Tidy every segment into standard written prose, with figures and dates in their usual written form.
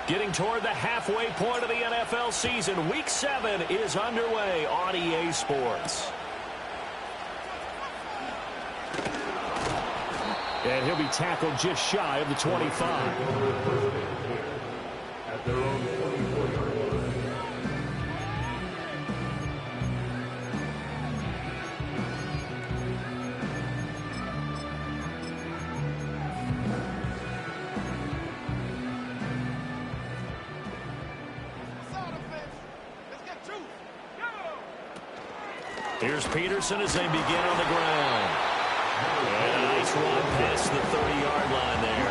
Getting toward the halfway point of the NFL season. Week 7 is underway on EA Sports. And he'll be tackled just shy of the 25. At their own 24-yard line. Here's Peterson as they begin on the ground. And a nice run past the 30-yard line there.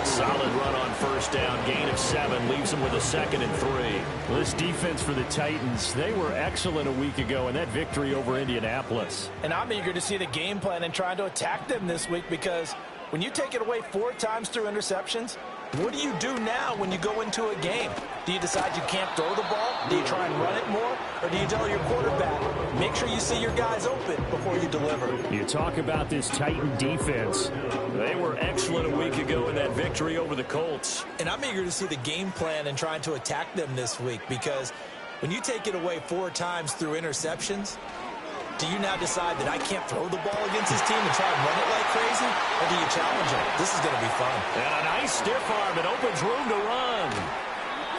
A solid run on first down. Gain of 7 leaves them with a 2nd and 3. Well, this defense for the Titans, they were excellent a week ago in that victory over Indianapolis. And I'm eager to see the game plan and trying to attack them this week, because when you take it away 4 times through interceptions, what do you do now when you go into a game? Do you decide you can't throw the ball? Do you try and run it more? Or do you tell your quarterback, make sure you see your guys open before you deliver? You talk about this Titan defense. They were excellent a week ago in that victory over the Colts. And I'm eager to see the game plan and trying to attack them this week, because when you take it away 4 times through interceptions, do you now decide that I can't throw the ball against this team and try and run it like crazy? Or do you challenge them? This is going to be fun. And a nice stiff arm. It opens room to run.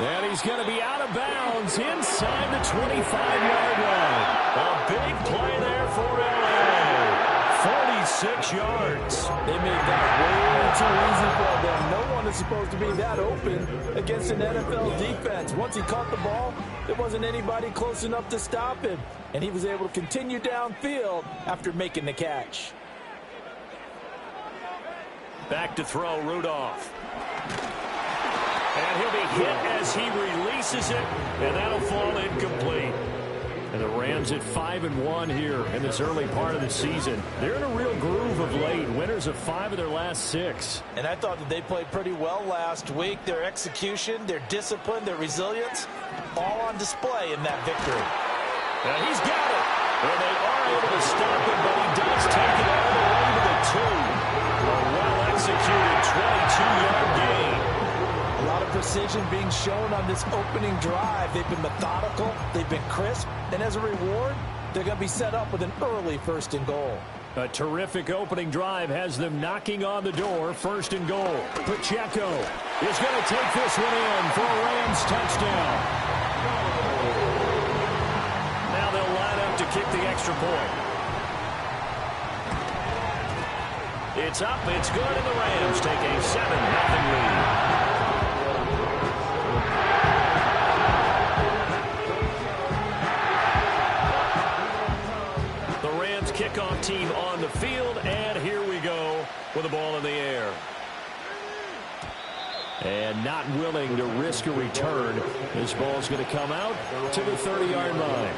And he's going to be out of bounds inside the 25-yard line. A big play there for LA. 46 yards. They made that way too easy for them. No one is supposed to be that open against an NFL defense. Once he caught the ball, there wasn't anybody close enough to stop him. And he was able to continue downfield after making the catch. Back to throw, Rudolph. And he'll be hit as he releases it, and that'll fall incomplete. And the Rams at 5-1 here in this early part of the season. They're in a real groove of late. Winners of 5 of their last 6. And I thought that they played pretty well last week. Their execution, their discipline, their resilience, all on display in that victory. And he's got it. And they are able to stop him, but he does take it all the way to the 2. A well-executed 22-yard gain. A lot of precision being shown on this opening drive. They've been methodical, they've been crisp, and as a reward, they're going to be set up with an early 1st and goal. A terrific opening drive has them knocking on the door. 1st and goal. Pacheco is going to take this one in for a Rams touchdown. Now they'll line up to kick the extra point. It's up, it's good, and the Rams take a 7-0 lead. Kickoff team on the field, and here we go with the ball in the air. And not willing to risk a return. This ball's going to come out to the 30-yard line.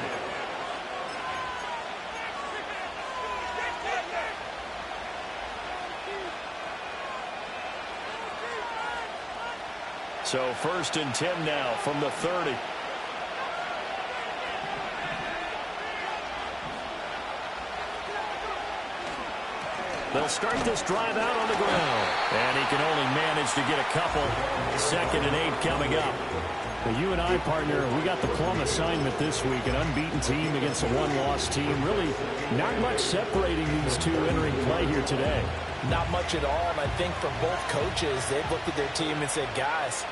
So 1st and 10 now from the 30. They'll start this drive out on the ground. And he can only manage to get a couple. 2nd and 8 coming up. Well, you and I, partner, we got the plum assignment this week. An unbeaten team against a one-loss team. Really not much separating these two entering play here today. Not much at all. And I think for both coaches, they've looked at their team and said, guys,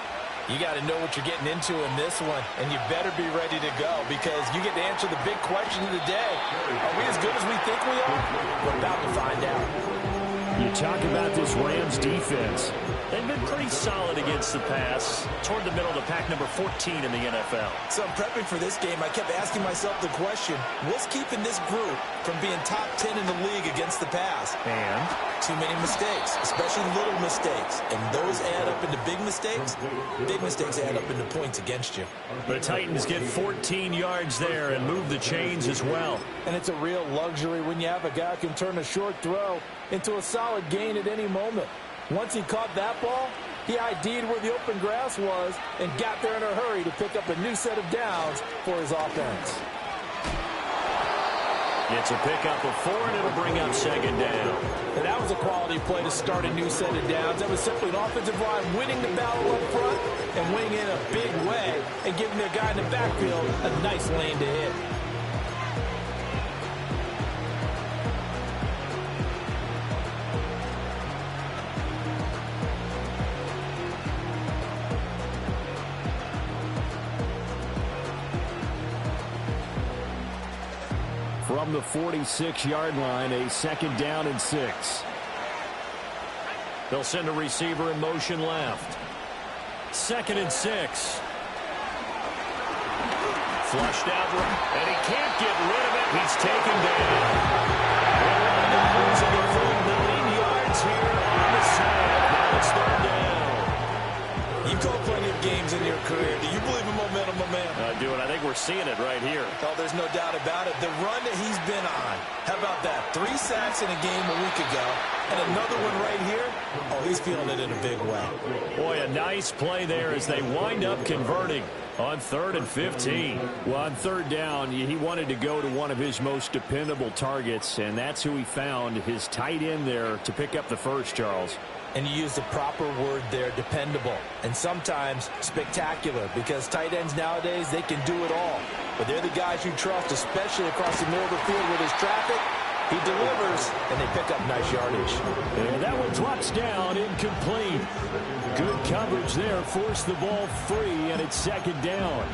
you got to know what you're getting into in this one, and you better be ready to go, because you get to answer the big question of the day. Are we as good as we think we are? We're about to find out. You talk about this Rams defense. They've been pretty solid against the pass, toward the middle of the pack, number 14 in the NFL. So I'm prepping for this game. I kept asking myself the question, what's keeping this group from being top 10 in the league against the pass? And too many mistakes, especially little mistakes. And those add up into big mistakes. Big mistakes add up into points against you. The Titans get 14 yards there and move the chains as well. And it's a real luxury when you have a guy who can turn a short throw into a solid gain at any moment. Once he caught that ball, he ID'd where the open grass was and got there in a hurry to pick up a new set of downs for his offense. It's a pickup of 4, and it'll bring up second down. And that was a quality play to start a new set of downs. That was simply an offensive line winning the battle up front and winning in a big way and giving their guy in the backfield a nice lane to hit. From the 46-yard line, a second down and 6. They'll send a receiver in motion left. 2nd and 6. Flushed out, and he can't get rid of it. He's taken down. They're losing the full 9 yards here on the side. Now it's 3rd down. You've called plenty of games in your career. Do you believe in momentum, my man? I do, and I think we're seeing it right here. Oh, there's no doubt about it. The run that he's been on. How about that? 3 sacks in a game a week ago, and another one right here. Oh, he's feeling it in a big way. Boy, a nice play there as they wind up converting on 3rd and 15. Well, on 3rd down, he wanted to go to one of his most dependable targets, and that's who he found, his tight end there, to pick up the first, Charles. And you use the proper word there, dependable, and sometimes spectacular, because tight ends nowadays, they can do it all. But they're the guys you trust, especially across the middle of the field with his traffic. He delivers, and they pick up nice yardage. And that one drops down, incomplete. Good coverage there, forced the ball free, and it's 2nd down.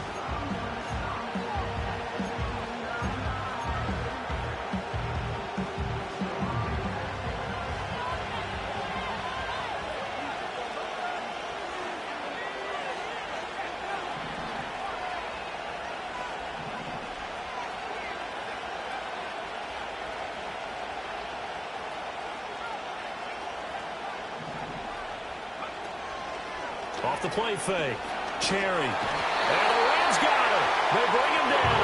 Off the play fake. Cherry. And the Rams got him. They bring him down.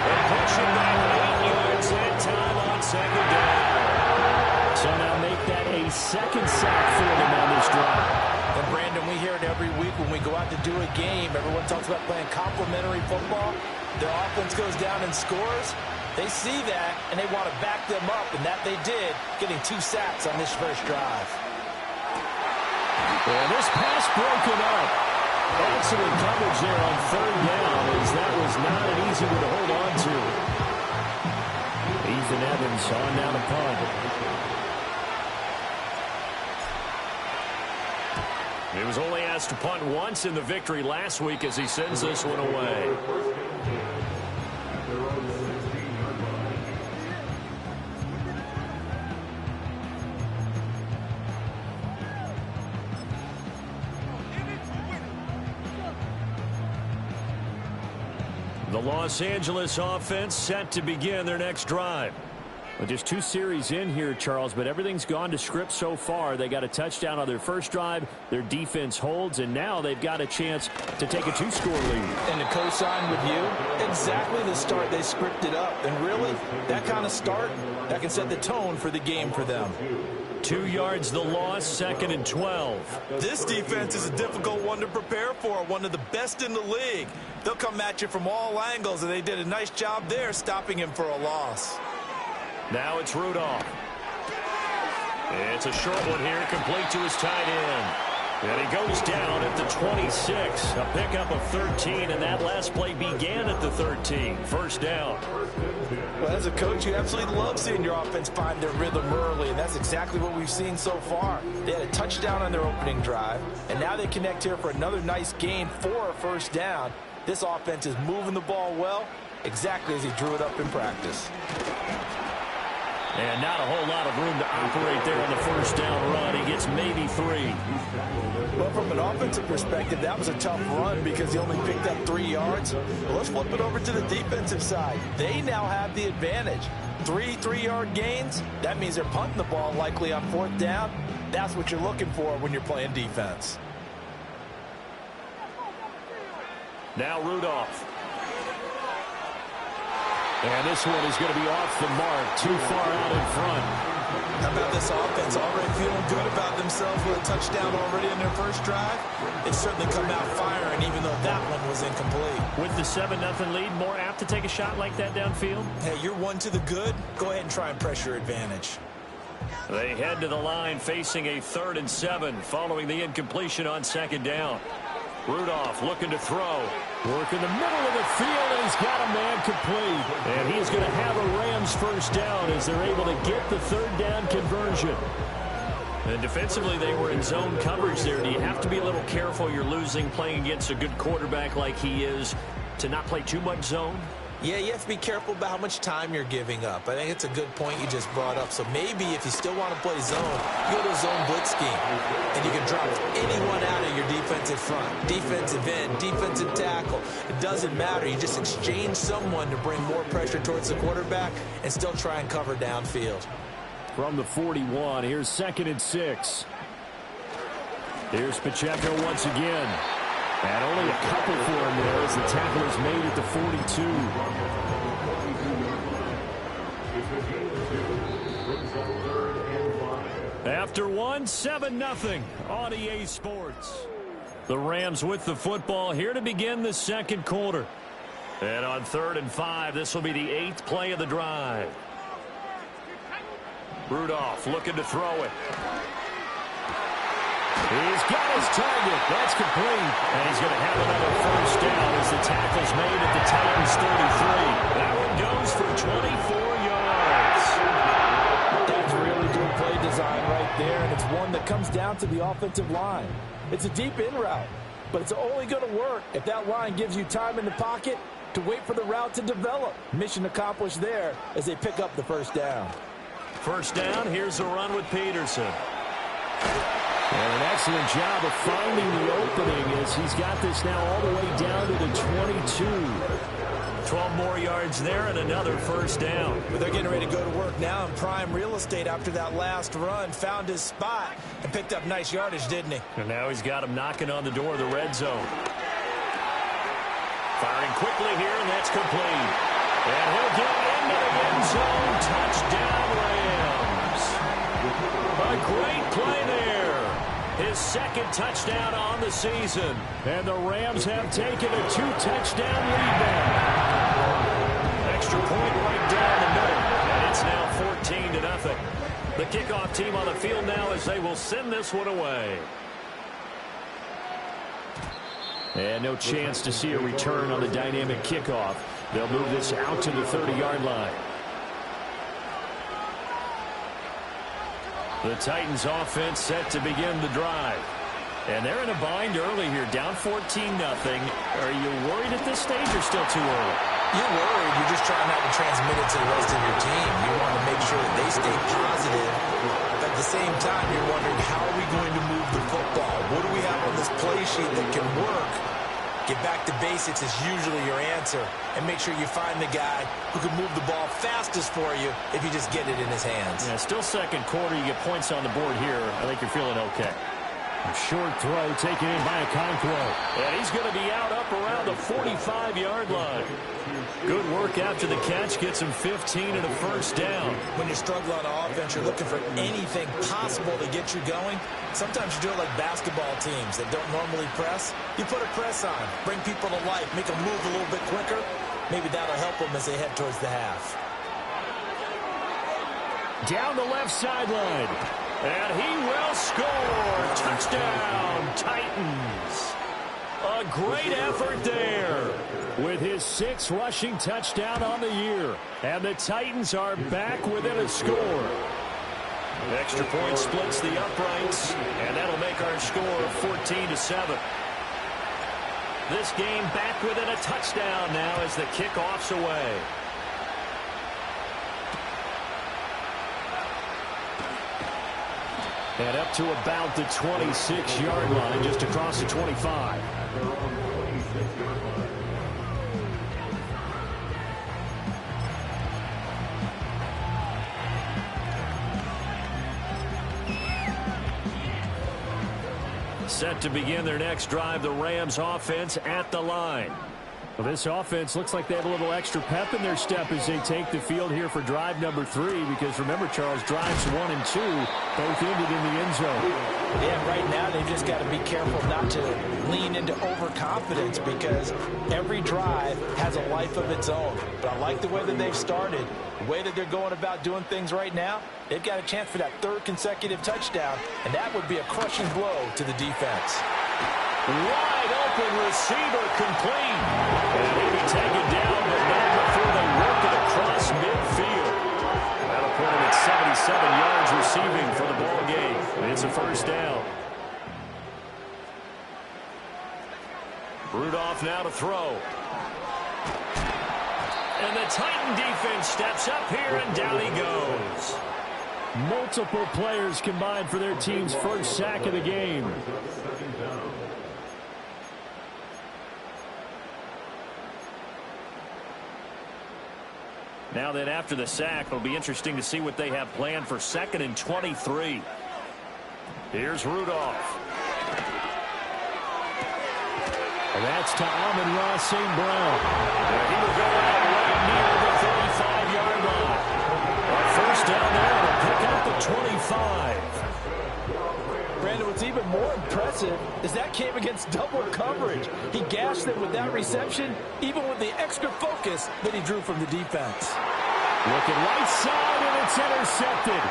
They push him back 8 yards and time on 2nd down. So now make that a 2nd sack for them on this drive. And Brandon, we hear it every week when we go out to do a game. Everyone talks about playing complementary football. Their offense goes down and scores. They see that, and they want to back them up, and that they did, getting 2 sacks on this first drive. And this pass broken up. Excellent coverage there on 3rd down, as that was not an easy one to hold on to. Ethan Evans on down to punt. He was only asked to punt once in the victory last week as he sends this one away. The Los Angeles offense set to begin their next drive. Well, just 2 series in here, Charles, but everything's gone to script so far. They got a touchdown on their first drive. Their defense holds, and now they've got a chance to take a 2-score lead. And to co-sign with you, exactly the start they scripted up. And really, that kind of start, that can set the tone for the game for them. 2 yards the loss, 2nd and 12. This defense is a difficult one to prepare for, one of the best in the league. They'll come at you from all angles, and they did a nice job there stopping him for a loss. Now it's Rudolph. It's a short one here, complete to his tight end. And he goes down at the 26. A pickup of 13, and that last play began at the 13. First down. Well, as a coach, you absolutely love seeing your offense find their rhythm early, and that's exactly what we've seen so far. They had a touchdown on their opening drive, and now they connect here for another nice gain for a first down. This offense is moving the ball well, exactly as he drew it up in practice. And not a whole lot of room to operate there on the first down run. He gets maybe 3. Well, from an offensive perspective, that was a tough run because he only picked up 3 yards. Well, let's flip it over to the defensive side. They now have the advantage. 3 3-yard gains, that means they're punting the ball likely on 4th down. That's what you're looking for when you're playing defense. Now Rudolph. And this one is going to be off the mark, too far out in front. How about this offense? Already feeling good about themselves with a touchdown already in their first drive. They've certainly come out firing, even though that one was incomplete. With the 7-0 lead, more apt to take a shot like that downfield? Hey, you're one to the good. Go ahead and try and press your advantage. They head to the line facing a 3rd and 7 following the incompletion on 2nd down. Rudolph looking to throw. Work in the middle of the field, and he's got a man complete. And he's going to have a Rams first down as they're able to get the 3rd down conversion. And defensively, they were in zone coverage there. Do you have to be a little careful you're losing playing against a good quarterback like he is to not play too much zone? Yeah, you have to be careful about how much time you're giving up. I think it's a good point you just brought up. So maybe if you still want to play zone, you go to a zone blitz scheme. And you can drop anyone out of your defensive front. Defensive end, defensive tackle. It doesn't matter. You just exchange someone to bring more pressure towards the quarterback and still try and cover downfield. From the 41, here's 2nd and 6. Here's Pacheco once again. And only a couple for him there as the tackle is made at the 42. After one, 7-0 on EA Sports. The Rams with the football here to begin the 2nd quarter. And on 3rd and 5, this will be the 8th play of the drive. Rudolph looking to throw it. He's got his target. That's complete. And he's going to have another first down as the tackle's made at the Titans 33. That one goes for 24 yards. That's really good play design right there, and it's one that comes down to the offensive line. It's a deep in route, but it's only going to work if that line gives you time in the pocket to wait for the route to develop. Mission accomplished there as they pick up the first down. First down, here's a run with Peterson. And an excellent job of finding the opening as he's got this now all the way down to the 22. 12 more yards there and another first down. But they're getting ready to go to work now in prime real estate after that last run. Found his spot and picked up nice yardage, didn't he? And now he's got him knocking on the door of the red zone. Firing quickly here, and that's complete. And he'll get into the end zone. Touchdown, Rams. A great play there. His 2nd touchdown on the season. And the Rams have taken a 2-touchdown lead now. Extra point right down the middle. And it's now 14-0. The kickoff team on the field now as they will send this one away. And no chance to see a return on the dynamic kickoff. They'll move this out to the 30-yard line. The Titans offense set to begin the drive. And they're in a bind early here, down 14-0. Are you worried at this stage or still too early? You're worried. You're just trying not to transmit it to the rest of your team. You want to make sure that they stay positive. But at the same time, you're wondering, how are we going to move the football? What do we have on this play sheet that can work? Get back to basics is usually your answer. And make sure you find the guy who can move the ball fastest for you if you just get it in his hands. Yeah, still 2nd quarter. You get points on the board here. I think you're feeling okay. A short throw taken in by Okonkwo. And he's going to be out up around the 45-yard line. Good work after the catch. Gets him 15 and a first down. When you struggle on offense, you're looking for anything possible to get you going. Sometimes you do it like basketball teams that don't normally press. You put a press on, bring people to life, make them move a little bit quicker. Maybe that'll help them as they head towards the half. Down the left sideline. And he will score. Touchdown, Titans. A great effort there. With his 6th rushing touchdown on the year. And the Titans are back within a score. Extra point splits the uprights. And that'll make our score 14-7. This game back within a touchdown now as the kickoff's away. And up to about the 26-yard line, just across the 25. Set to begin their next drive, the Rams offense at the line. Well, this offense looks like they have a little extra pep in their step as they take the field here for drive number 3, because remember, Charles, drives 1 and 2 both ended in the end zone. Yeah, right now they've just got to be careful not to lean into overconfidence, because every drive has a life of its own. But I like the way that they've started, the way that they're going about doing things right now. They've got a chance for that 3rd consecutive touchdown, and that would be a crushing blow to the defense. Wide open receiver complete. And he'll be taken down, but not before they work it across midfield. That'll put him at 77 yards receiving for the ball game. It's a first down. Rudolph now to throw. And the Titan defense steps up here, and down he goes. Multiple players combined for their team's first sack of the game. Now that after the sack, it'll be interesting to see what they have planned for 2nd and 23. Here's Rudolph. And that's to Amon-Ra St. Brown. He will go out right near the 35-yard line. First down there to pick up the 25. Brandon, what's even more impressive is that came against double coverage. He gashed them with that reception, even with the extra focus that he drew from the defense. Looking right side, and it's intercepted.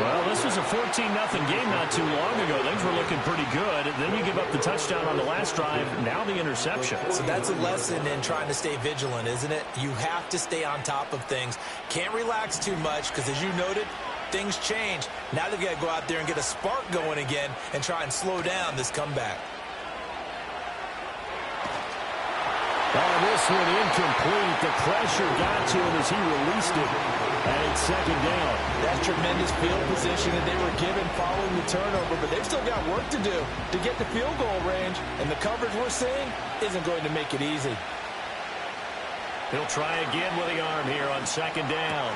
Well, this was a 14-0 game not too long ago. Things were looking pretty good. Then you give up the touchdown on the last drive. Now the interception. So that's a lesson in trying to stay vigilant, isn't it? You have to stay on top of things. Can't relax too much, because as you noted, things change. Now they've got to go out there and get a spark going again and try and slow down this comeback. Oh, this one incomplete. The pressure got to him as he released it. And it's 2nd down. That's tremendous field position that they were given following the turnover, but they've still got work to do to get the field goal range, and the coverage we're seeing isn't going to make it easy. He'll try again with the arm here on 2nd down.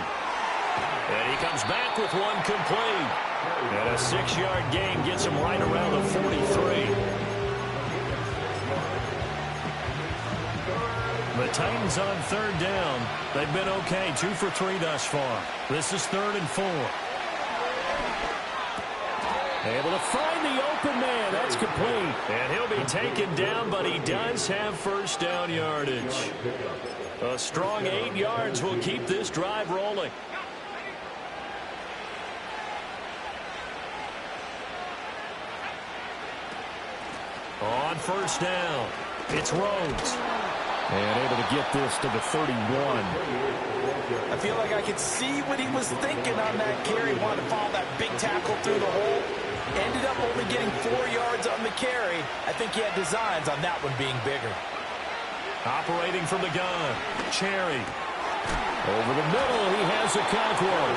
And he comes back with one complete. And a 6-yard gain gets him right around the 43. The Titans on 3rd down. They've been okay, 2 for 3 thus far. This is 3rd and 4. Able to find the open man. That's complete. And he'll be taken down, but he does have first down yardage. A strong 8 yards will keep this drive rolling. On first down, it's Rhodes. And able to get this to the 31. I feel like I could see what he was thinking on that carry. Wanted to follow that big tackle through the hole. Ended up only getting 4 yards on the carry. I think he had designs on that one being bigger. Operating from the gun, Cherry. Over the middle, he has a Conqueror.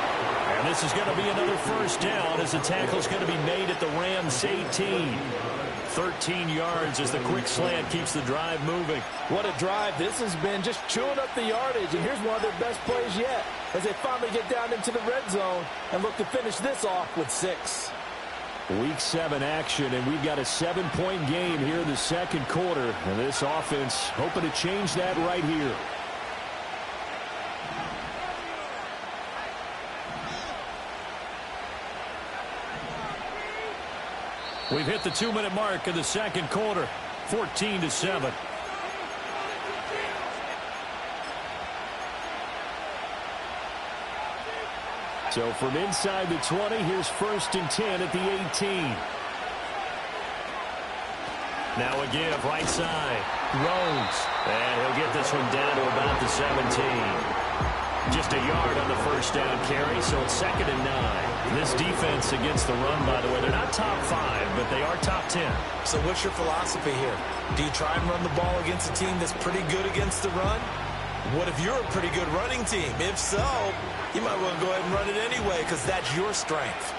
And this is going to be another first down as the tackle's going to be made at the Rams 18. 13 yards as the quick slant keeps the drive moving. What a drive this has been, just chewing up the yardage. And here's one of their best plays yet as they finally get down into the red zone and look to finish this off with 6. Week 7 action, and we've got a 7-point game here in the 2nd quarter. And this offense hoping to change that right here. We've hit the 2-minute mark in the 2nd quarter, 14-7. So from inside the 20, here's 1st and 10 at the 18. Now a give, right side. Rhodes. And he'll get this one down to about the 17. Just a yard on the first down carry, so it's 2nd and 9. This defense against the run, by the way, they're not top 5, but they are top 10. So what's your philosophy here? Do you try and run the ball against a team that's pretty good against the run? What if you're a pretty good running team? If so, you might want to go ahead and run it anyway because that's your strength.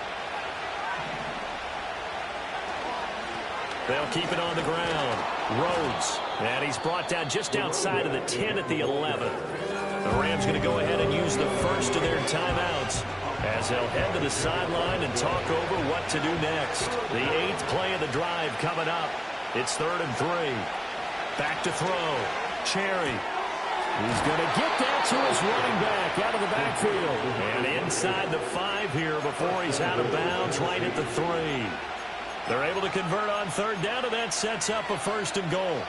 They'll keep it on the ground. Rhodes. And he's brought down just outside of the 10 at the 11. The Rams going to go ahead and use the first of their timeouts as they'll head to the sideline and talk over what to do next. The 8th play of the drive coming up It's 3rd and 3. Back to throw. Cherry. He's going to get that to his running back out of the backfield. And inside the 5 here before he's out of bounds, right at the 3. They're able to convert on 3rd down, and that sets up a 1st and goal.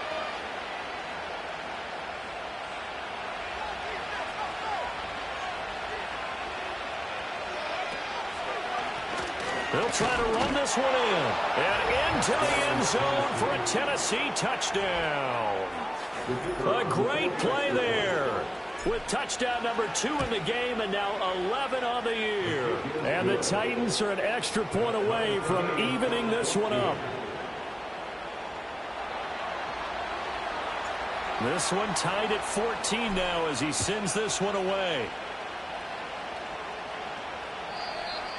They'll try to run this one in. And into the end zone for a Tennessee touchdown. A great play there. With touchdown number 2 in the game and now 11 on the year. And the Titans are an extra point away from evening this one up. This one tied at 14 now as he sends this one away.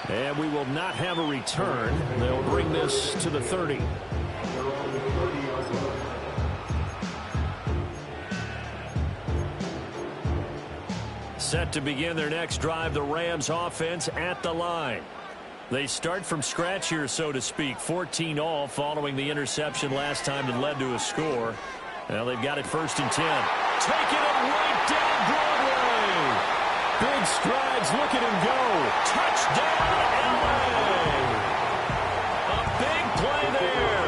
And we will not have a return. They'll bring this to the 30. Set to begin their next drive, the Rams offense at the line. They start from scratch here, so to speak. 14 all following the interception last time that led to a score. Now they've got it 1st and 10. Taking it right down Broadway. Big strides. Look at him go. Touchdown, LA. A big play there.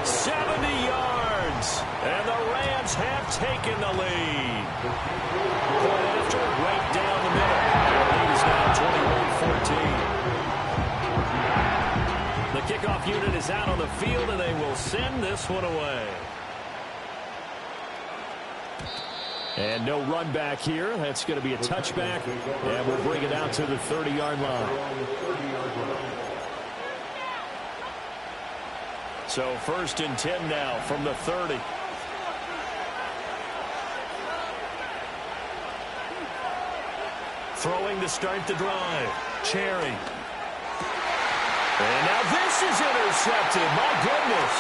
70 yards. And the Rams have taken the lead. Point after, right down the middle. Their lead is now 21-14. The kickoff unit is out on the field, and they will send this one away. And no run back here. That's going to be a touchback. And we'll bring it out to the 30-yard line. So 1st and 10 now from the 30. Throwing to start the drive. Cherry. And now this is intercepted. My goodness.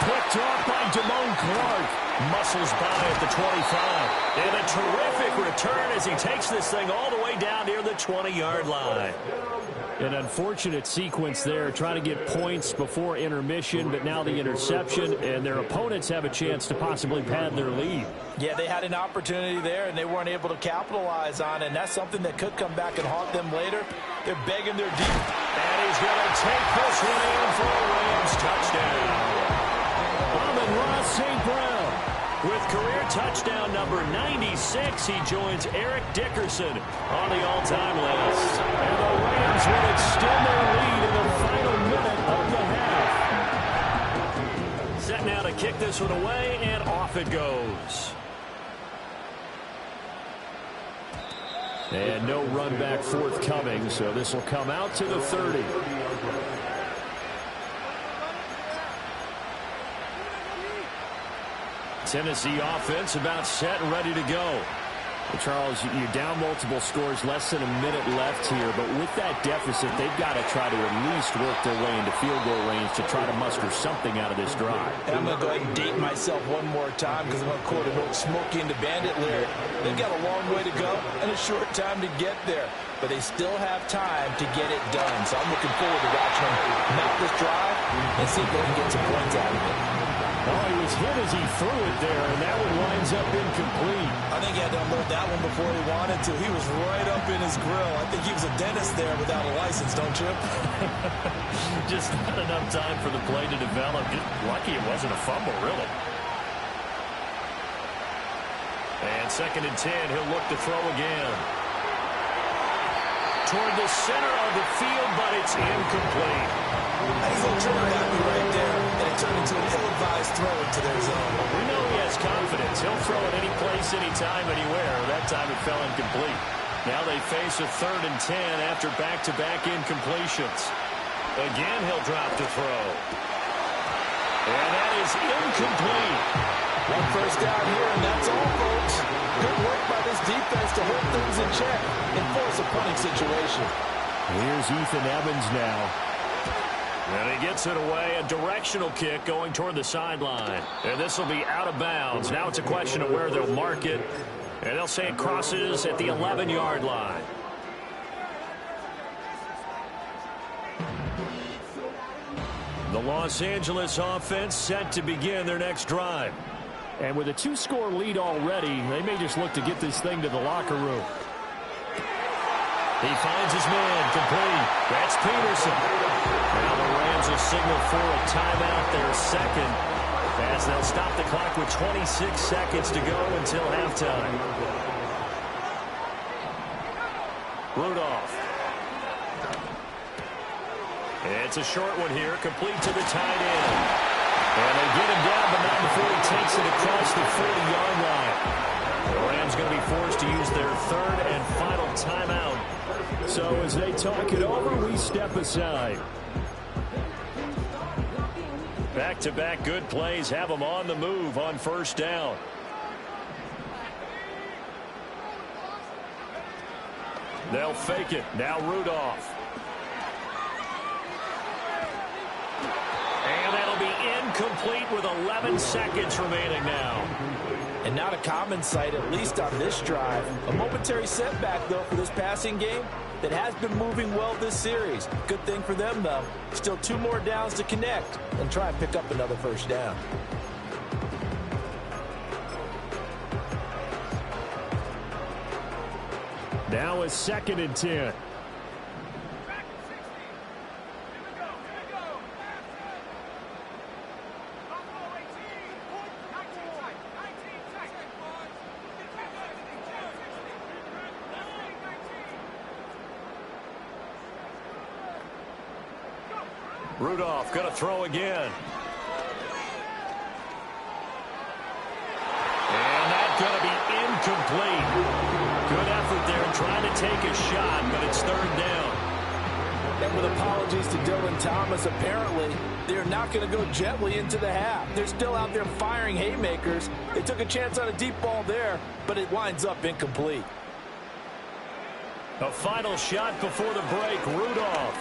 Picked off by Damone Clark. Muscles by at the 25. And a terrific return as he takes this thing all the way down near the 20-yard line. An unfortunate sequence there, trying to get points before intermission, but now the interception, and their opponents have a chance to possibly pad their lead. Yeah, they had an opportunity there, and they weren't able to capitalize on it, and that's something that could come back and haunt them later. They're begging their deep. And he's going to take this one in for a Rams touchdown. Amon-Ra St. Brown. With career touchdown number 96, he joins Eric Dickerson on the all-time list. And the Rams will extend their lead in the final minute of the half. Set now to kick this one away, and off it goes. And no run back forthcoming, so this will come out to the 30. Tennessee offense about set and ready to go. Well, Charles, you're down multiple scores, less than a minute left here, but with that deficit, they've got to try to at least work their way into field goal range to try to muster something out of this drive. And I'm going to go ahead and date myself one more time because I'm going to quote an old Smokey and the Bandit lyric. They've got a long way to go and a short time to get there, but they still have time to get it done. So I'm looking forward to watching them map this drive and see if they can get some points out of it. Oh, he was hit as he threw it there, and that one winds up incomplete. I think he had to unload that one before he wanted to. He was right up in his grill. I think he was a dentist there without a license, don't you? Just not enough time for the play to develop. Just lucky it wasn't a fumble, really. And 2nd and 10, he'll look to throw again. Toward the center of the field, but it's incomplete. He's a little trigger happy right there, and it turned into an ill-advised throw into their zone. We know he has confidence. He'll throw it any place, anytime, anywhere. That time it fell incomplete. Now they face a 3rd and 10 after back-to-back incompletions. Again, he'll drop to throw. And that is incomplete. One first down here, and that's all, folks. Good work by this defense to hold things in check and force a punting situation. Here's Ethan Evans now. And he gets it away, a directional kick going toward the sideline. And this will be out of bounds. Now it's a question of where they'll mark it. And they'll say it crosses at the 11-yard line. The Los Angeles offense set to begin their next drive. And with a 2-score lead already, they may just look to get this thing to the locker room. He finds his man, complete. That's Peterson. Now the Rams will signal for a timeout, their second, as they'll stop the clock with 26 seconds to go until halftime. Rudolph. It's a short one here, complete to the tight end. And they get him down, but not before he takes it across the 40-yard line. The Rams going to be forced to use their third and final timeout. So as they talk it over, we step aside. Back-to-back good plays have them on the move on first down. They'll fake it. Now Rudolph. And that'll be incomplete with 11 seconds remaining now. And not a common sight, at least on this drive. A momentary setback, though, for this passing game that has been moving well this series. Good thing for them, though. Still 2 more downs to connect and try and pick up another first down. Now a 2nd and 10. Rudolph going to throw again. And that's going to be incomplete. Good effort there trying to take a shot, but it's 3rd down. And with apologies to Dylan Thomas, apparently they're not going to go gently into the half. They're still out there firing haymakers. They took a chance on a deep ball there, but it winds up incomplete. A final shot before the break, Rudolph.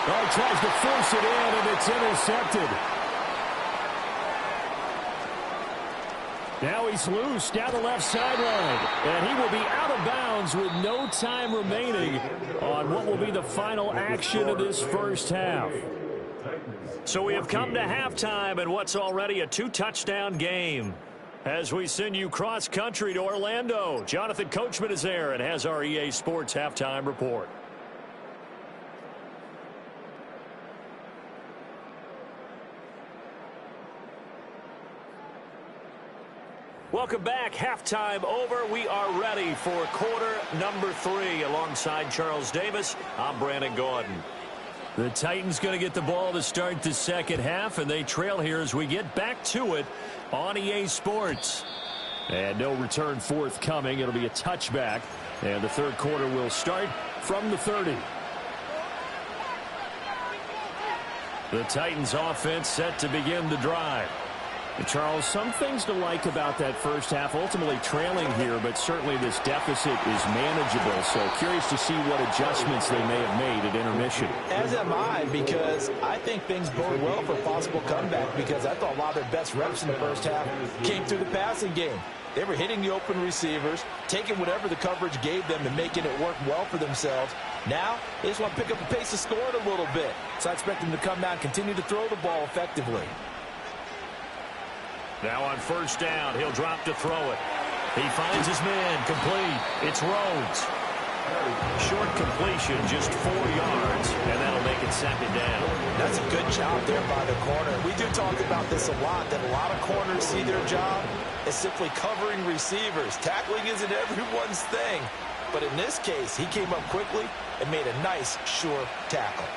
Oh, tries to force it in, and it's intercepted. Now he's loose down the left sideline, and he will be out of bounds with no time remaining on what will be the final action of this first half. So we have come to halftime in what's already a 2-touchdown game. As we send you cross-country to Orlando, Jonathan Coachman is there and has our EA Sports halftime report. Welcome back. Halftime over. We are ready for quarter number 3. Alongside Charles Davis, I'm Brandon Gordon. The Titans going to get the ball to start the second half, and they trail here as we get back to it on EA Sports. And no return forthcoming. It'll be a touchback, and the third quarter will start from the 30. The Titans offense set to begin the drive. And Charles, some things to like about that first half, ultimately trailing here, but certainly this deficit is manageable. So curious to see what adjustments they may have made at intermission. As am I, because I think things bode well for possible comeback, because I thought a lot of their best reps in the first half came through the passing game. They were hitting the open receivers, taking whatever the coverage gave them and making it work well for themselves. Now, they just want to pick up the pace of scoring a little bit. So I expect them to come out and continue to throw the ball effectively. Now on first down, he'll drop to throw it. He finds his man, complete. It's Rhodes. Short completion, just 4 yards, and that'll make it second down. That's a good job there by the corner. We do talk about this a lot, that a lot of corners see their job as simply covering receivers. Tackling isn't everyone's thing, but in this case, he came up quickly and made a nice, sure tackle.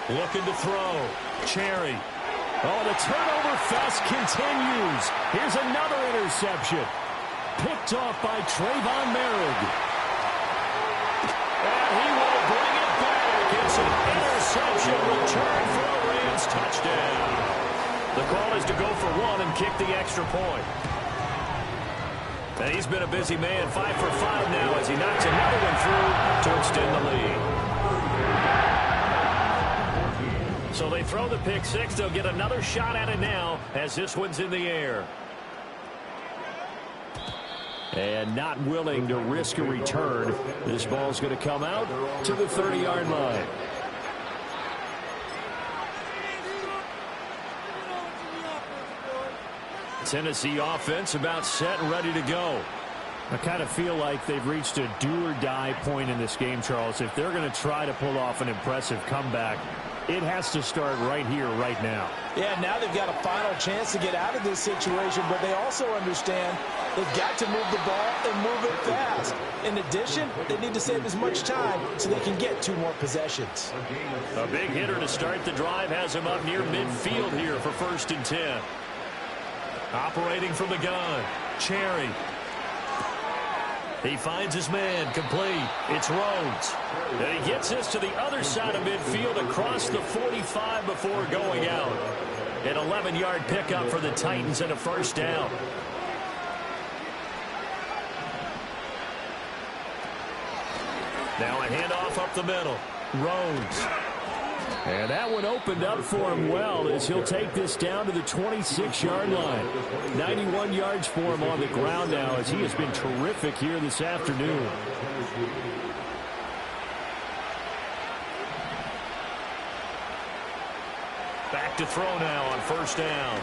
Looking to throw. Cherry. Oh, the turnover fest continues. Here's another interception. Picked off by Trayvon Merrick. And he will bring it back. It's an interception return for a Rams touchdown. The call is to go for 1 and kick the extra point. And he's been a busy man, 5 for 5 now as he knocks another one through to extend the lead. So they throw the pick six. They'll get another shot at it now as this one's in the air. And not willing to risk a return. This ball's going to come out to the 30-yard line. Tennessee offense about set and ready to go. I kind of feel like they've reached a do-or-die point in this game, Charles. If they're going to try to pull off an impressive comeback, it has to start right here, right now. Yeah, now they've got a final chance to get out of this situation, but they also understand they've got to move the ball and move it fast. In addition, they need to save as much time so they can get 2 more possessions. A big hitter to start the drive has him up near midfield here for 1st and 10. Operating from the gun, Cherry. He finds his man, complete. It's Rhodes. And he gets this to the other side of midfield across the 45 before going out. An 11-yard pickup for the Titans and a 1st down. Now a handoff up the middle. Rhodes. And that one opened up for him well as he'll take this down to the 26-yard line. 91 yards for him on the ground now as he has been terrific here this afternoon. Back to throw now on 1st down.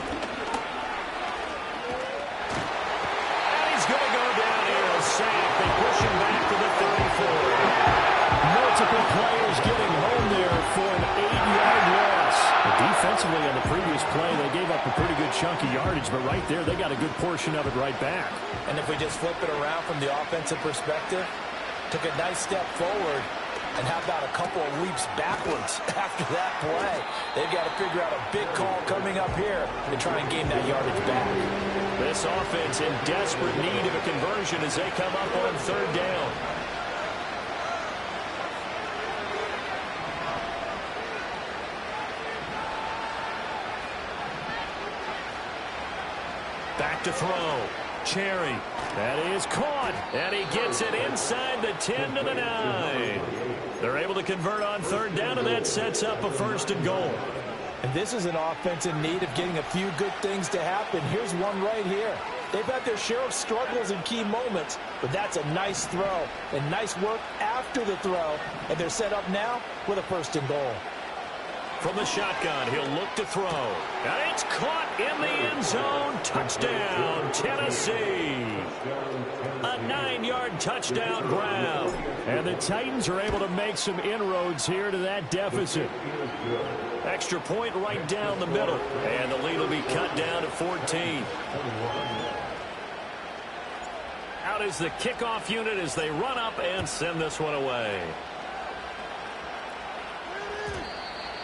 And he's going to go down here. A sack. They push him back to the 34. Multiple players getting home there for an 8-yard loss. Defensively on the previous play, they gave up a pretty good chunk of yardage, but right there, they got a good portion of it right back. And if we just flip it around from the offensive perspective, took a nice step forward, and how about a couple of leaps backwards after that play? They've got to figure out a big call coming up here to try and gain that yardage back. This offense in desperate need of a conversion as they come up on 3rd down. Back to throw. Cherry. That is caught. And he gets it inside the 10 to the 9. They're able to convert on 3rd down, and that sets up a 1st and goal. And this is an offense in need of getting a few good things to happen. Here's one right here. They've had their share of struggles in key moments, but that's a nice throw and nice work after the throw. And they're set up now with a 1st and goal. From the shotgun, he'll look to throw. And it's caught in the end zone. Touchdown, Tennessee. A 9-yard touchdown grab. And the Titans are able to make some inroads here to that deficit. Extra point right down the middle. And the lead will be cut down to 14. Out is the kickoff unit as they run up and send this one away.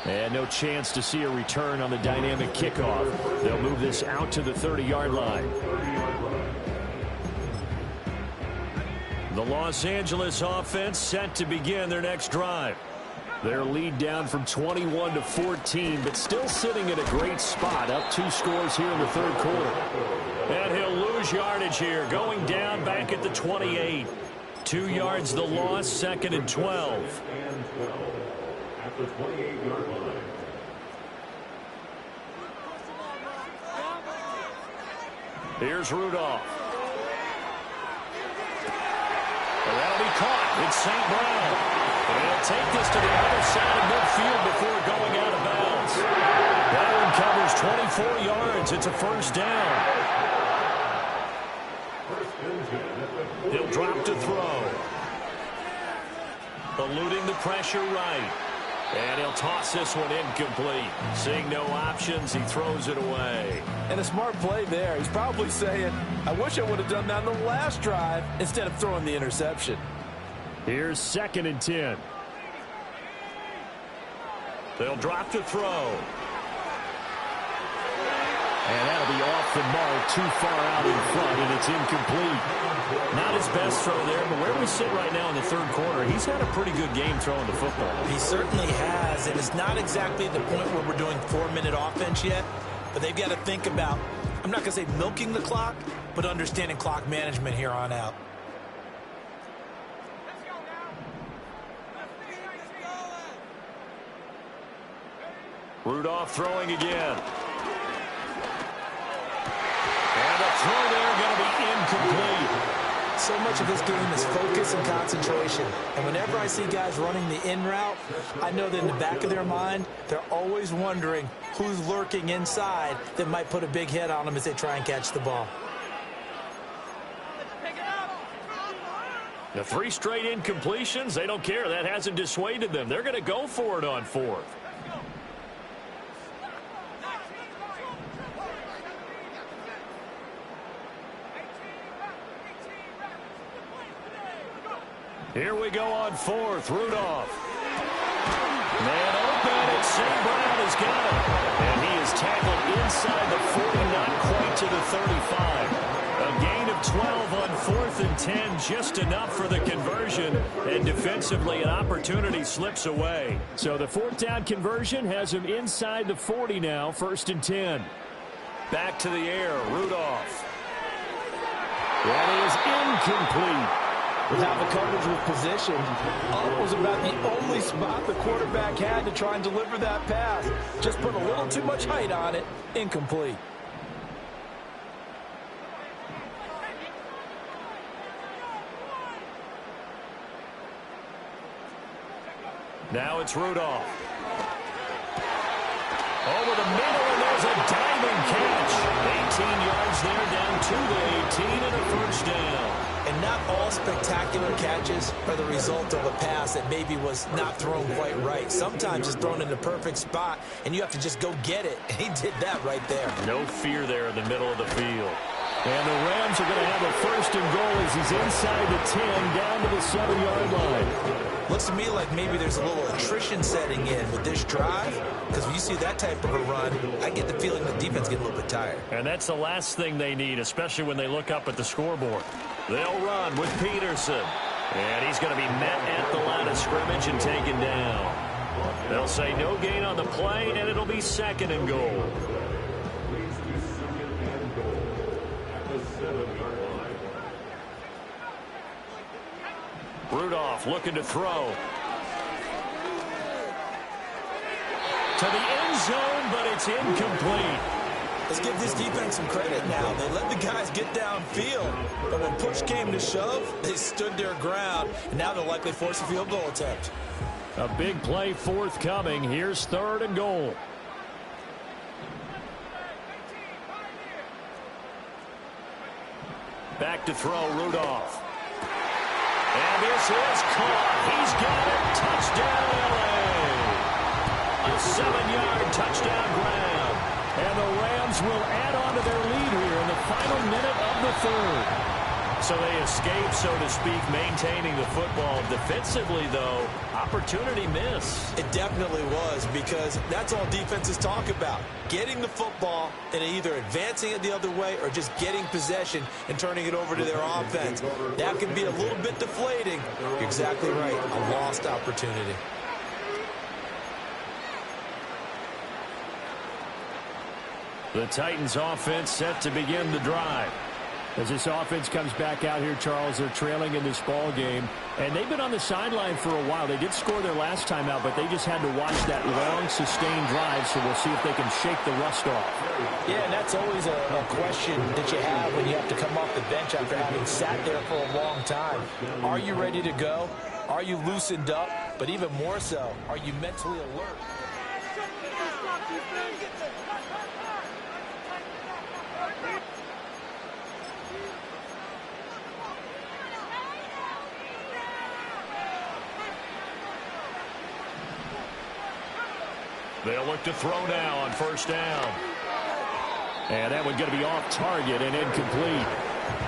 And no chance to see a return on the dynamic kickoff. They'll move this out to the 30-yard line. The Los Angeles offense set to begin their next drive. Their lead down from 21 to 14, but still sitting at a great spot, up 2 scores here in the 3rd quarter. And he'll lose yardage here, going down back at the 28. 2 yards the loss, 2nd and 12. At the 28-yard line. Here's Rudolph. And that'll be caught. It's St. Brown. And he'll take this to the other side of midfield before going out of bounds. That one covers 24 yards. It's a 1st down. He'll drop to throw. Eluding the pressure right. And he'll toss this one incomplete. Seeing no options, he throws it away. And a smart play there. He's probably saying, I wish I would have done that on the last drive instead of throwing the interception. Here's 2nd and 10. They'll drop to throw. And that'll be off the mark, too far out in front, and it's incomplete. Not his best throw there, but where we sit right now in the 3rd quarter, he's had a pretty good game throwing the football. He certainly has, and it's not exactly the point where we're doing 4-minute offense yet, but they've got to think about, I'm not going to say milking the clock, but understanding clock management here on out. Rudolph throwing again. And the throw there going to be incomplete. so much of this game is focus and concentration. And whenever I see guys running the in route, I know that in the back of their mind, they're always wondering who's lurking inside that might put a big hit on them as they try and catch the ball. The 3 straight incompletions, they don't care. That hasn't dissuaded them. They're going to go for it on 4th. Here we go on 4th. Rudolph. Man open, and St. Brown has got him. And he is tackled inside the 40, not quite to the 35. A gain of 12 on 4th and 10, just enough for the conversion. And defensively, an opportunity slips away. So the 4th down conversion has him inside the 40 now, 1st and 10. Back to the air, Rudolph. That is incomplete. Without the coverage with position, up was about the only spot the quarterback had to try and deliver that pass. Just put a little too much height on it. Incomplete. Now it's Rudolph. Over the middle, and there's a diving catch. 18 yards there, down to the 18, and a 1st down. And not all spectacular catches are the result of a pass that maybe was not thrown quite right. Sometimes it's thrown in the perfect spot, and you have to just go get it. And he did that right there. No fear there in the middle of the field. And the Rams are going to have a 1st and goal as he's inside the 10, down to the 7-yard line. Looks to me like maybe there's a little attrition setting in with this drive, because when you see that type of a run, I get the feeling the defense getting a little bit tired. And that's the last thing they need, especially when they look up at the scoreboard. They'll run with Peterson. And he's going to be met at the line of scrimmage and taken down. They'll say no gain on the play, and it'll be 2nd and goal. Rudolph looking to throw. To the end zone, but it's incomplete. Let's give this defense some credit now. They let the guys get downfield, but when push came to shove, they stood their ground, and now they'll likely force a field goal attempt. A big play forthcoming. Here's 3rd and goal. Back to throw, Rudolph. And this is caught. He's got it. Touchdown, L.A. A 7-yard touchdown grab. And the Rams will add on to their lead here in the final minute of the 3rd. So they escape, so to speak, maintaining the football. Defensively, though, opportunity miss. It definitely was, because that's all defenses talk about. Getting the football and either advancing it the other way or just getting possession and turning it over to their offense. That can be a little bit deflating. You're exactly right. A lost opportunity. The Titans offense set to begin the drive. As this offense comes back out here, Charles, they're trailing in this ball game. And they've been on the sideline for a while. They did score their last time out, but they just had to watch that long, sustained drive. So we'll see if they can shake the rust off. Yeah, and that's always a question that you have when you have to come off the bench after having sat there for a long time. Are you ready to go? Are you loosened up? But even more so, are you mentally alert? They'll look to throw now on 1st down. And that one's going to be off target and incomplete.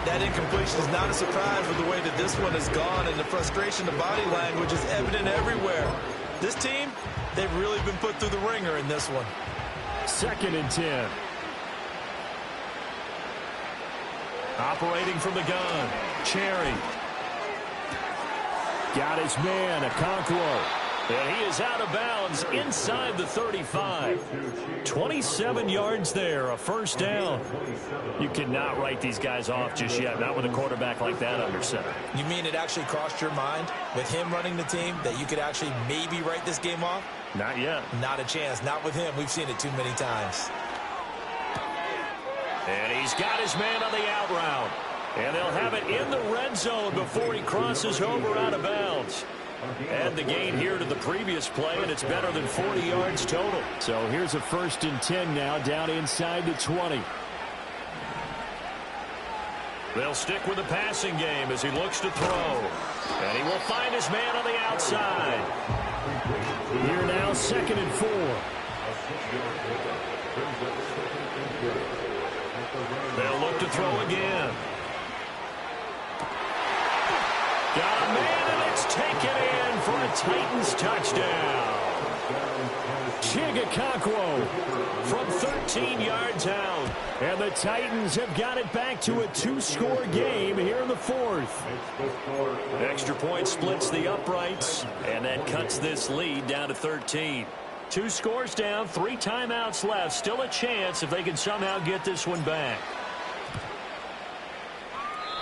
That incompletion is not a surprise with the way that this one has gone, and the frustration, the body language is evident everywhere. This team, they've really been put through the ringer in this one. 2nd and 10. Operating from the gun, Cherry. Got his man, Okonkwo. And he is out of bounds inside the 35. 27 yards there, a 1st down. You cannot write these guys off just yet, not with a quarterback like that under center. You mean it actually crossed your mind with him running the team that you could actually maybe write this game off? Not yet. Not a chance. Not with him. We've seen it too many times. And he's got his man on the out route. And they'll have it in the red zone before he crosses over out of bounds. Add the gain here to the previous play, and it's better than 40 yards total. So here's a 1st and 10 now, down inside the 20. They'll stick with the passing game as he looks to throw. And he will find his man on the outside. Here now, 2nd and 4. They'll look to throw again. Got a man, and it's taken in for a Titans touchdown. Chigakakwo From 13 yards out. And the Titans have got it back to a 2-score game here in the 4th. Extra point splits the uprights, and that cuts this lead down to 13. 2 scores down, 3 timeouts left. Still a chance if they can somehow get this one back.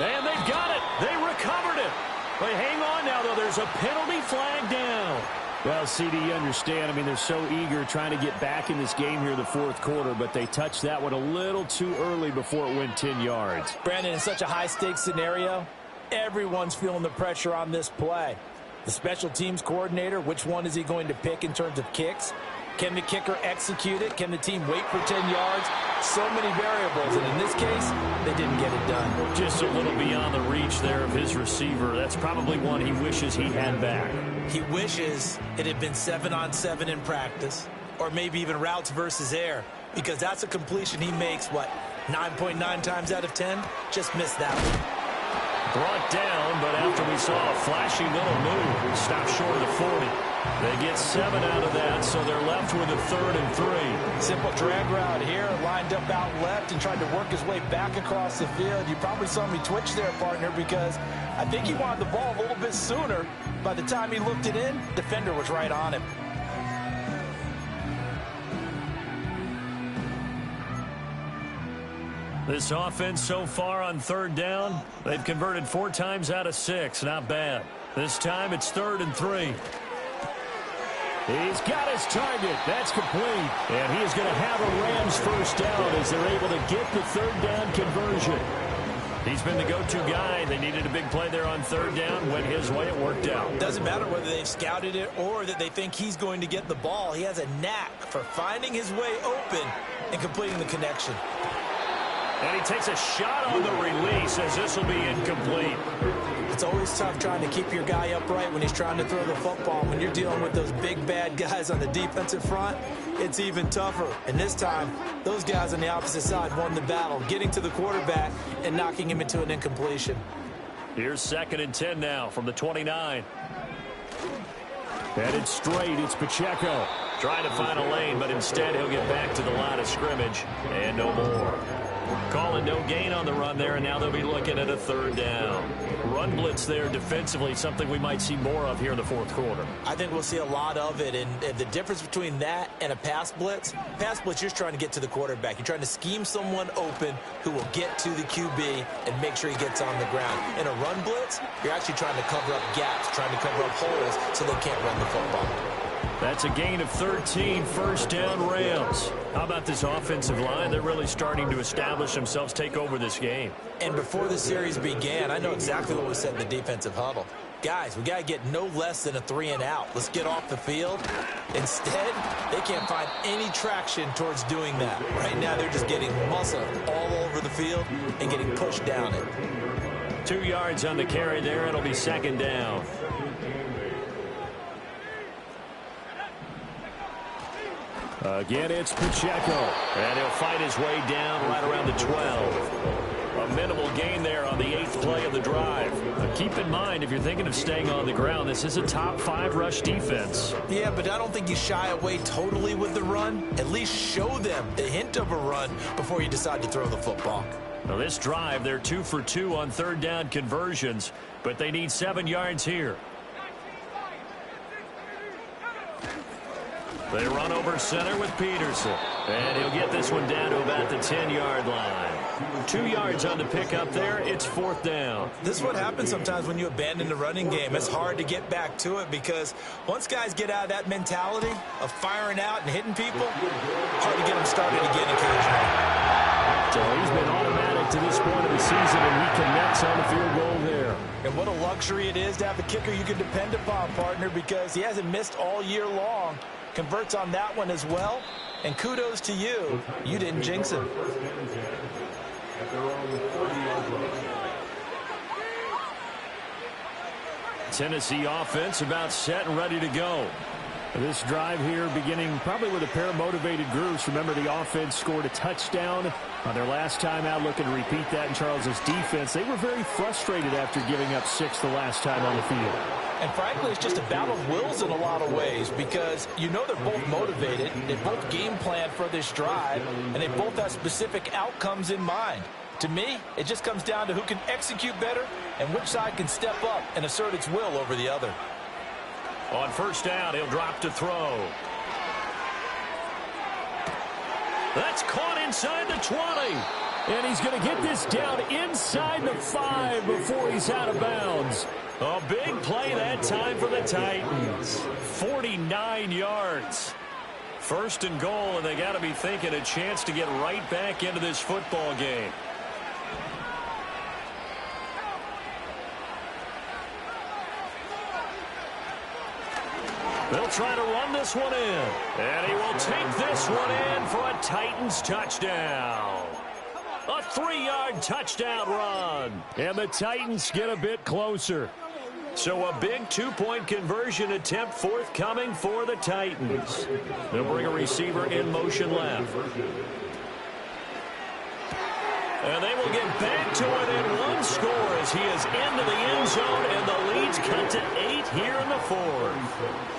And they've got it. They recovered it. But hang on now, though. There's a penalty flag down. Well, CD, you understand. I mean, they're so eager trying to get back in this game here in the 4th quarter, but they touched that one a little too early before it went 10 yards. Brandon, in such a high-stakes scenario, everyone's feeling the pressure on this play. The special teams coordinator, which one is he going to pick in terms of kicks? Can the kicker execute it? Can the team wait for 10 yards? So many variables, and in this case, they didn't get it done. Just a little beyond the reach there of his receiver. That's probably one he wishes he had back. He wishes it had been 7-on-7 in practice, or maybe even routes versus air, because that's a completion he makes, 9.9 times out of 10? Just missed that one. Brought down, but after we saw a flashy little move, stopped short of the 40. They get 7 out of that, so they're left with a 3rd and 3. Simple drag route here, lined up out left and tried to work his way back across the field. You probably saw me twitch there, partner, because I think he wanted the ball a little bit sooner. By the time he looked it in, defender was right on him. This offense so far on 3rd down, they've converted 4 times out of 6. Not bad. This time it's 3rd and 3. He's got his target. That's complete. And he is going to have a Rams 1st down as they're able to get the 3rd down conversion. He's been the go-to guy. They needed a big play there on 3rd down. Went his way. It worked out. Doesn't matter whether they've scouted it or that they think he's going to get the ball. He has a knack for finding his way open and completing the connection. And he takes a shot on the release as this will be incomplete. It's always tough trying to keep your guy upright when he's trying to throw the football. When you're dealing with those big, bad guys on the defensive front, it's even tougher. And this time, those guys on the opposite side won the battle, getting to the quarterback and knocking him into an incompletion. Here's 2nd and 10 now from the 29. Headed straight, it's Pacheco. Trying to find a lane, but instead he'll get back to the line of scrimmage. And no more. Calling no gain on the run there, and now they'll be looking at a 3rd down. Run blitz there defensively, something we might see more of here in the 4th quarter. I think we'll see a lot of it, and the difference between that and a pass blitz, you're just trying to get to the quarterback. You're trying to scheme someone open who will get to the QB and make sure he gets on the ground. In a run blitz, you're actually trying to cover up gaps, trying to cover up holes so they can't run the football. That's a gain of 13, 1st down Rams. How about this offensive line? They're really starting to establish themselves, take over this game. And before the series began, I know exactly what was said in the defensive huddle. Guys, we got to get no less than a 3 and out. Let's get off the field. Instead, they can't find any traction towards doing that. Right now, they're just getting muscle all over the field and getting pushed down it. 2 yards on the carry there. It'll be 2nd down. Again, it's Pacheco. And he'll fight his way down right around the 12. A minimal gain there on the 8th play of the drive. Keep in mind, if you're thinking of staying on the ground, this is a top 5 rush defense. Yeah, but I don't think you shy away totally with the run. At least show them the hint of a run before you decide to throw the football. Now this drive, they're 2 for 2 on 3rd down conversions, but they need 7 yards here. They run over center with Peterson. And he'll get this one down to about the 10-yard line. 2 yards on the pickup there. It's 4th down. This is what happens sometimes when you abandon the running game. It's hard to get back to it because once guys get out of that mentality of firing out and hitting people, hard to get them started again occasionally. So he's been automatic get to this point of the season, and he connects on the field goal there. And what a luxury it is to have a kicker you can depend upon, partner, because he hasn't missed all year long. Converts on that one as well. And kudos to you. You didn't jinx him. Tennessee offense about set and ready to go. This drive here beginning probably with a pair of motivated groups. Remember, the offense scored a touchdown on their last time out, looking to repeat that in Charles's defense. They were very frustrated after giving up 6 the last time on the field. And frankly, it's just a battle of wills in a lot of ways, because you know they're both motivated, they both game plan for this drive, and they both have specific outcomes in mind. To me, it just comes down to who can execute better and which side can step up and assert its will over the other. On first down, he'll drop to throw. That's caught inside the 20. And he's going to get this down inside the 5 before he's out of bounds. A big play that time for the Titans. 49 yards. First and goal, and they got to be thinking a chance to get right back into this football game. They'll try to run this one in. And he will take this one in for a Titans touchdown. A 3-yard touchdown run. And the Titans get a bit closer. So a big 2-point conversion attempt forthcoming for the Titans. They'll bring a receiver in motion left. And they will get back to it in one score as he is into the end zone, and the lead's cut to 8 here in the 4th.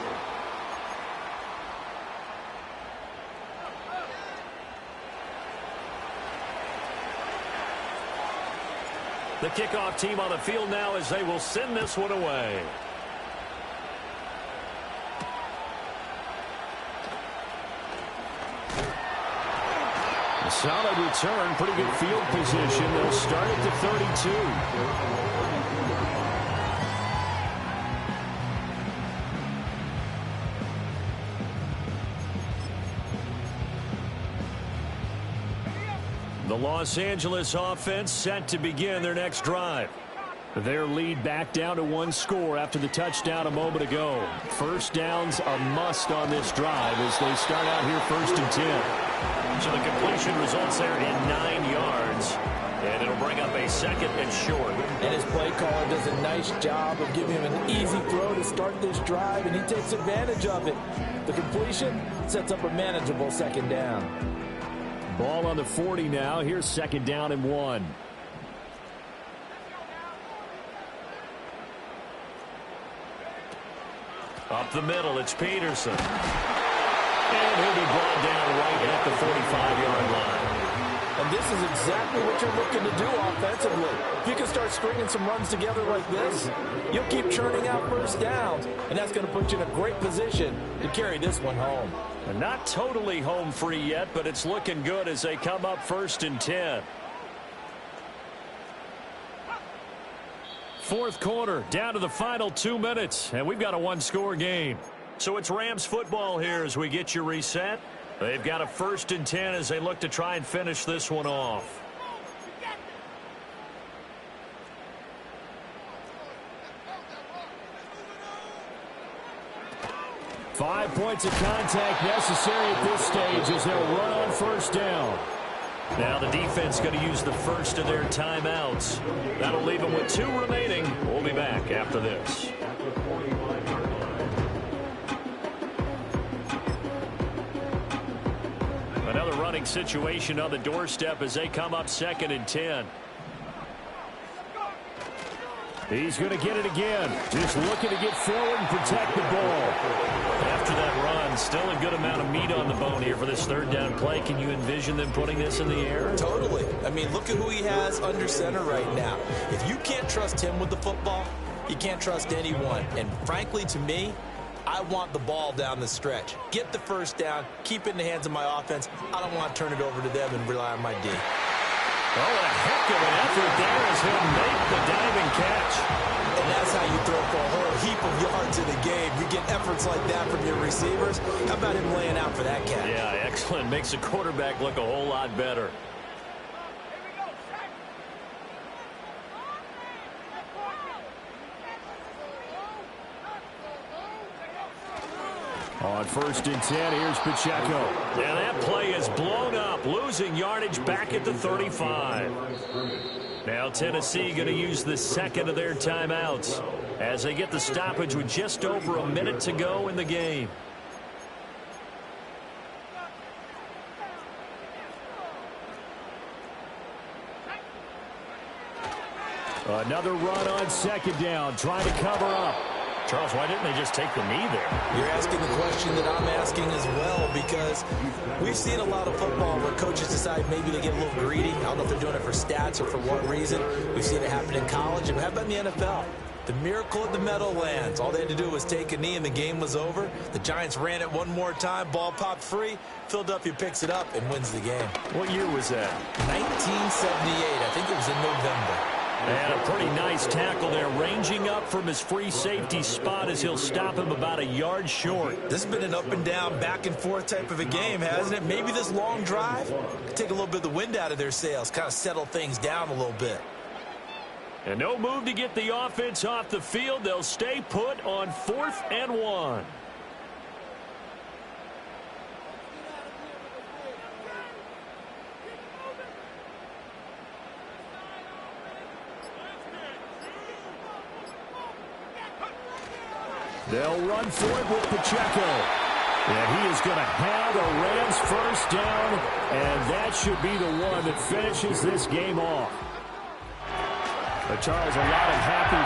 The kickoff team on the field now as they will send this one away. A solid return, pretty good field position. They'll start at the 32. The Los Angeles offense set to begin their next drive. Their lead back down to 1 score after the touchdown a moment ago. First down's a must on this drive as they start out here 1st and 10. So the completion results there in 9 yards. And it'll bring up a 2nd and short. And his play caller does a nice job of giving him an easy throw to start this drive, and he takes advantage of it. The completion sets up a manageable 2nd down. Ball on the 40 now. Here's 2nd down and 1. Up the middle, it's Peterson. And he'll be brought down right at the 45-yard line. And this is exactly what you're looking to do offensively. If you can start stringing some runs together like this, you'll keep churning out first downs, and that's going to put you in a great position to carry this one home. And not totally home free yet, but it's looking good as they come up 1st and 10. 4th quarter, down to the final 2 minutes, and we've got a 1-score game. So it's Rams football here as we get you reset. They've got a 1st and 10 as they look to try and finish this one off. 5 points of contact necessary at this stage as they'll run on 1st down. Now the defense going to use the first of their timeouts. That'll leave them with 2 remaining. We'll be back after this. Another running situation on the doorstep as they come up 2nd and 10. He's going to get it again. Just looking to get forward and protect the ball. After that run, still a good amount of meat on the bone here for this 3rd down play. Can you envision them putting this in the air? Totally. I mean, look at who he has under center right now. If you can't trust him with the football, you can't trust anyone. And frankly, to me, I want the ball down the stretch. Get the 1st down, keep it in the hands of my offense. I don't want to turn it over to them and rely on my D. Oh, a heck of an effort there as he'll make the diving catch. And that's how you throw for a whole heap of yards in a game. You get efforts like that from your receivers. How about him laying out for that catch? Yeah, excellent. Makes the quarterback look a whole lot better. On 1st and 10, here's Pacheco. And that play is blown up, losing yardage back at the 35. Now Tennessee going to use the second of their timeouts as they get the stoppage with just over a minute to go in the game. Another run on 2nd down, trying to cover up. Charles, why didn't they just take the knee there? You're asking the question that I'm asking as well, because we've seen a lot of football where coaches decide maybe to get a little greedy. I don't know if they're doing it for stats or for what reason. We've seen it happen in college, and how about in the NFL? The miracle of the Meadowlands. All they had to do was take a knee, and the game was over. The Giants ran it one more time. Ball popped free. Philadelphia picks it up and wins the game. What year was that? 1978. I think it was in November. And a pretty nice tackle there, ranging up from his free safety spot as he'll stop him about a yard short. This has been an up and down, back and forth type of a game, hasn't it? Maybe this long drive could take a little bit of the wind out of their sails, kind of settle things down a little bit. And no move to get the offense off the field. They'll stay put on 4th and 1. They'll run for it with Pacheco. And he is going to have the Rams 1st down, and that should be the one that finishes this game off. But Charles, a lot of happy fans.